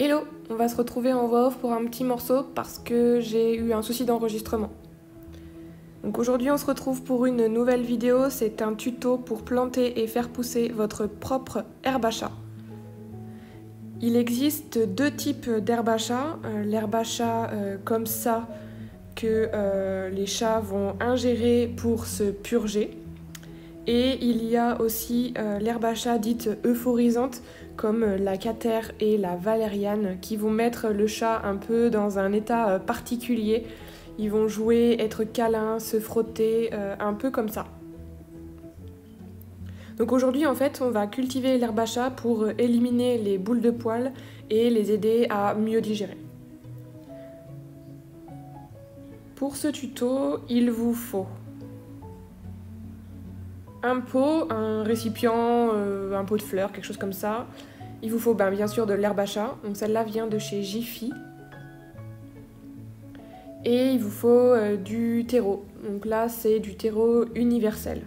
Hello, on va se retrouver en voix off pour un petit morceau parce que j'ai eu un souci d'enregistrement. Donc aujourd'hui on se retrouve pour une nouvelle vidéo, c'est un tuto pour planter et faire pousser votre propre herbe à chat. Il existe deux types d'herbe à chat, l'herbe à chat comme ça que les chats vont ingérer pour se purger. Et il y a aussi l'herbe à chat dite euphorisante comme la catère et la valériane qui vont mettre le chat un peu dans un état particulier. Ils vont jouer, être câlins, se frotter, un peu comme ça. Donc aujourd'hui en fait on va cultiver l'herbe à chat pour éliminer les boules de poils et les aider à mieux digérer. Pour ce tuto, il vous faut un pot, un récipient, un pot de fleurs, quelque chose comme ça. Il vous faut bien sûr de l'herbe à chat, donc celle-là vient de chez Jiffy. Et il vous faut du terreau, donc là c'est du terreau universel.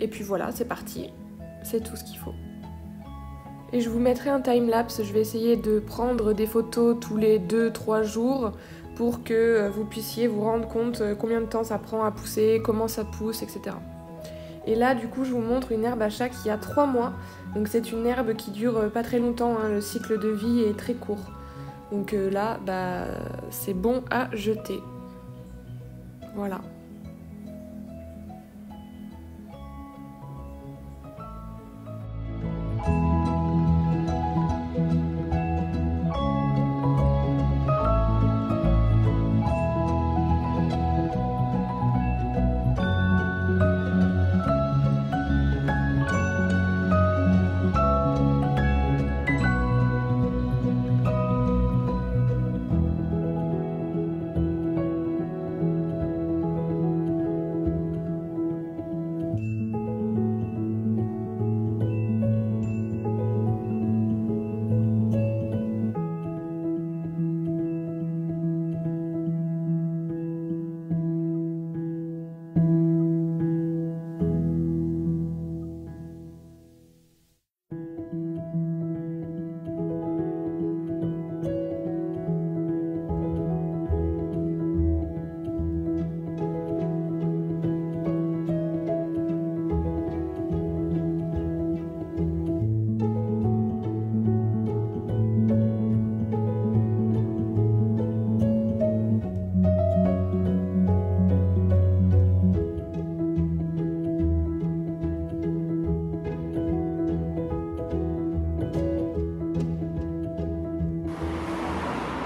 Et puis voilà, c'est parti, c'est tout ce qu'il faut. Et je vous mettrai un timelapse, je vais essayer de prendre des photos tous les 2-3 jours pour que vous puissiez vous rendre compte combien de temps ça prend à pousser, comment ça pousse, etc. Et là du coup je vous montre une herbe à chat qui a 3 mois, donc c'est une herbe qui dure pas très longtemps, hein, le cycle de vie est très court. Donc là c'est bon à jeter. Voilà.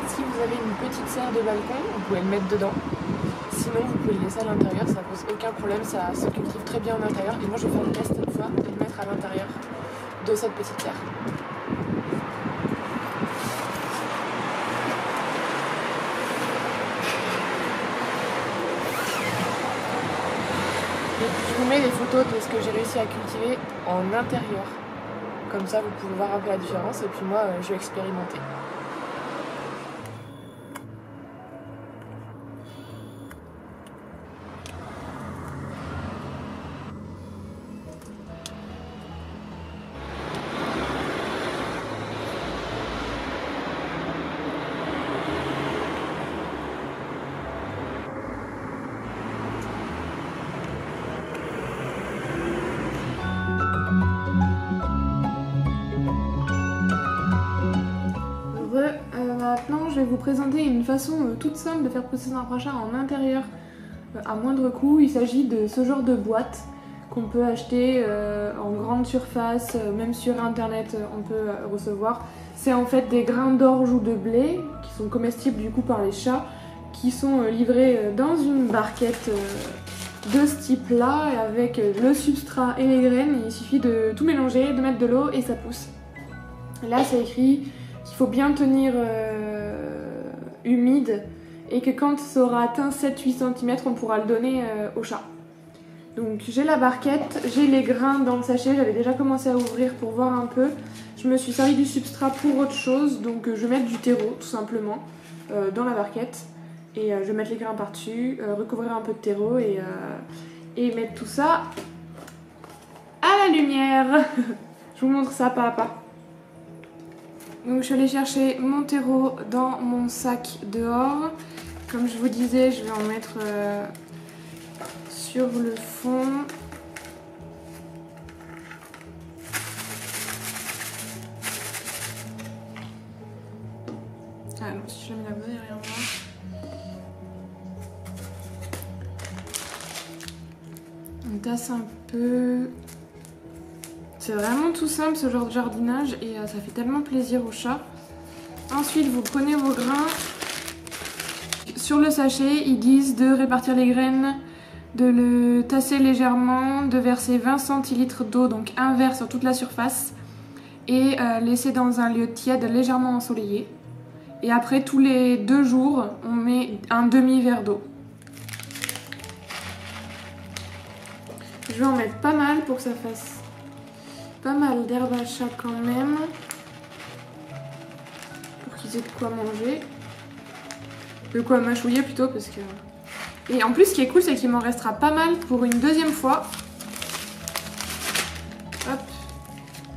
Si vous avez une petite serre de balcon, vous pouvez le mettre dedans. Sinon, vous pouvez le laisser à l'intérieur, ça pose aucun problème, ça se cultive très bien en intérieur. Et moi, je vais faire le test une fois de le mettre à l'intérieur de cette petite serre. Et je vous mets les photos de ce que j'ai réussi à cultiver en intérieur. Comme ça, vous pouvez voir un peu la différence. Et puis moi, je vais expérimenter. Maintenant, je vais vous présenter une façon toute simple de faire pousser un arbre à chat en intérieur à moindre coût. Il s'agit de ce genre de boîte qu'on peut acheter en grande surface, même sur internet on peut recevoir. C'est en fait des grains d'orge ou de blé qui sont comestibles du coup par les chats, qui sont livrés dans une barquette de ce type là avec le substrat et les graines. Il suffit de tout mélanger, de mettre de l'eau et ça pousse. Là c'est écrit qu'il faut bien tenir humide et que quand ça aura atteint 7-8 cm, on pourra le donner au chat. Donc j'ai la barquette, j'ai les grains dans le sachet, j'avais déjà commencé à ouvrir pour voir un peu. Je me suis servi du substrat pour autre chose, donc je vais mettre du terreau tout simplement dans la barquette. Et je vais mettre les grains par-dessus, recouvrir un peu de terreau et mettre tout ça à la lumière. Je vous montre ça pas à pas. Donc je suis allée chercher mon terreau dans mon sac dehors. Comme je vous disais, je vais en mettre sur le fond. Ah non, si je mets la bonne derrière moi. On tasse un peu. C'est vraiment tout simple ce genre de jardinage et ça fait tellement plaisir aux chats. Ensuite, vous prenez vos grains. Sur le sachet, ils disent de répartir les graines, de le tasser légèrement, de verser 20 centilitres d'eau, donc un verre sur toute la surface, et laisser dans un lieu tiède légèrement ensoleillé. Et après, tous les 2 jours, on met un demi-verre d'eau. Je vais en mettre pas mal pour que ça fasse pas mal d'herbe à chat quand même. Pour qu'ils aient de quoi manger. De quoi mâchouiller plutôt parce que... Et en plus, ce qui est cool, c'est qu'il m'en restera pas mal pour une deuxième fois. Hop.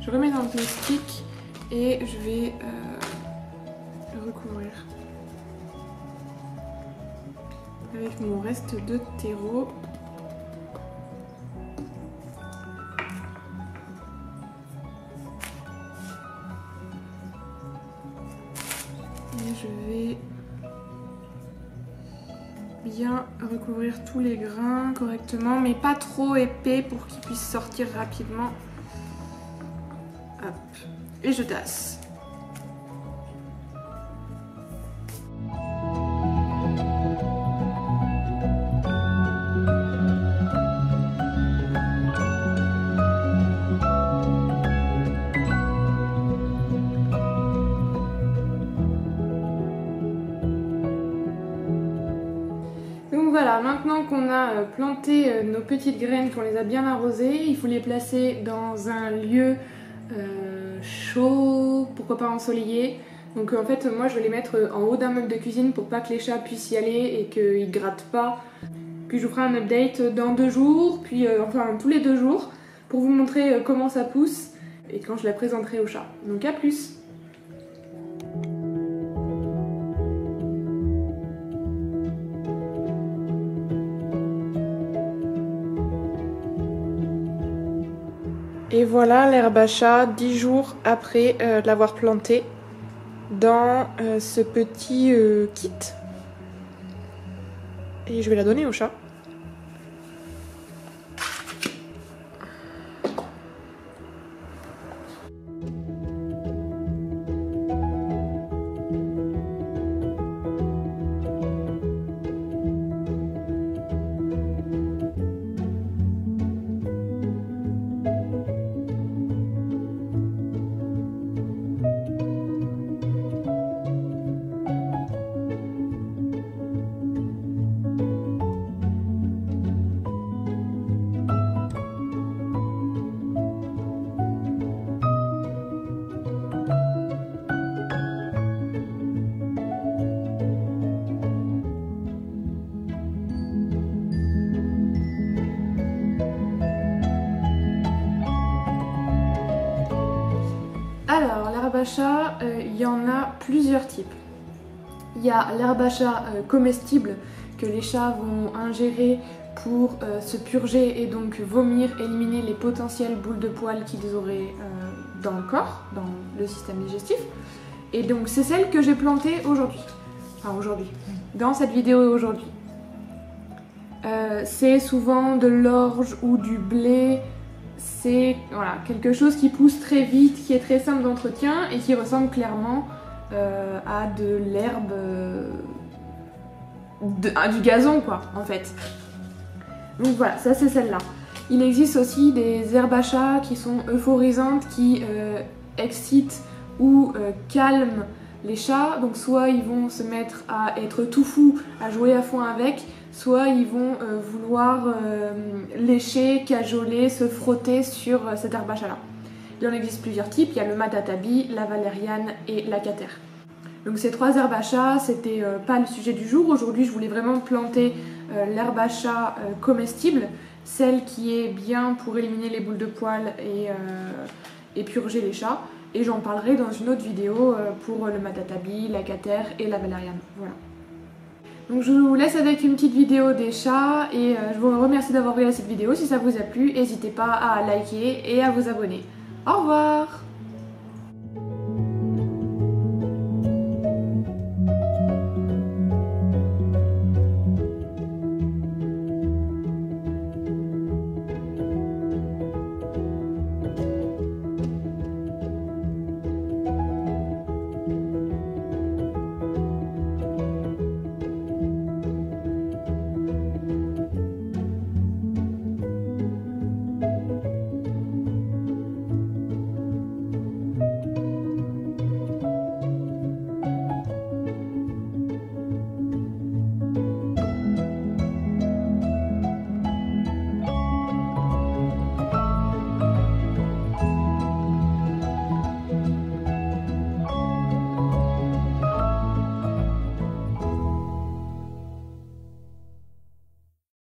Je remets dans le plastique et je vais le recouvrir avec mon reste de terreau. Et je vais bien recouvrir tous les grains correctement, mais pas trop épais pour qu'ils puissent sortir rapidement. Hop. Et je tasse. Donc voilà, maintenant qu'on a planté nos petites graines, qu'on les a bien arrosées, il faut les placer dans un lieu chaud, pourquoi pas ensoleillé. Donc en fait, moi je vais les mettre en haut d'un meuble de cuisine pour pas que les chats puissent y aller et qu'ils grattent pas. Puis je vous ferai un update dans 2 jours, puis enfin tous les 2 jours, pour vous montrer comment ça pousse et quand je la présenterai aux chats. Donc à plus! Et voilà l'herbe à chat 10 jours après l'avoir plantée dans ce petit kit. Et je vais la donner au chat. Alors, l'herbe à chat, il y en a plusieurs types. Il y a l'herbe à chat comestible que les chats vont ingérer pour se purger et donc vomir, éliminer les potentielles boules de poils qu'ils auraient dans le corps, dans le système digestif. Et donc c'est celle que j'ai plantée aujourd'hui. Enfin aujourd'hui, dans cette vidéo aujourd'hui. C'est souvent de l'orge ou du blé. C'est voilà, quelque chose qui pousse très vite, qui est très simple d'entretien et qui ressemble clairement à de l'herbe, à du gazon quoi en fait. Donc voilà, ça c'est celle-là. Il existe aussi des herbes à chat qui sont euphorisantes, qui excitent ou calment les chats. Donc soit ils vont se mettre à être tout fous, à jouer à fond avec, soit ils vont vouloir lécher, cajoler, se frotter sur cette herbe à chat là. Il en existe plusieurs types, il y a le matatabi, la valériane et l'acater. Donc ces 3 herbes à chat, c'était pas le sujet du jour. Aujourd'hui je voulais vraiment planter l'herbe à chat comestible, celle qui est bien pour éliminer les boules de poils et purger les chats. et j'en parlerai dans une autre vidéo pour le Matatabi, la Cater et la Valériane. Voilà. Donc je vous laisse avec une petite vidéo des chats et je vous remercie d'avoir regardé cette vidéo. Si ça vous a plu, n'hésitez pas à liker et à vous abonner. Au revoir!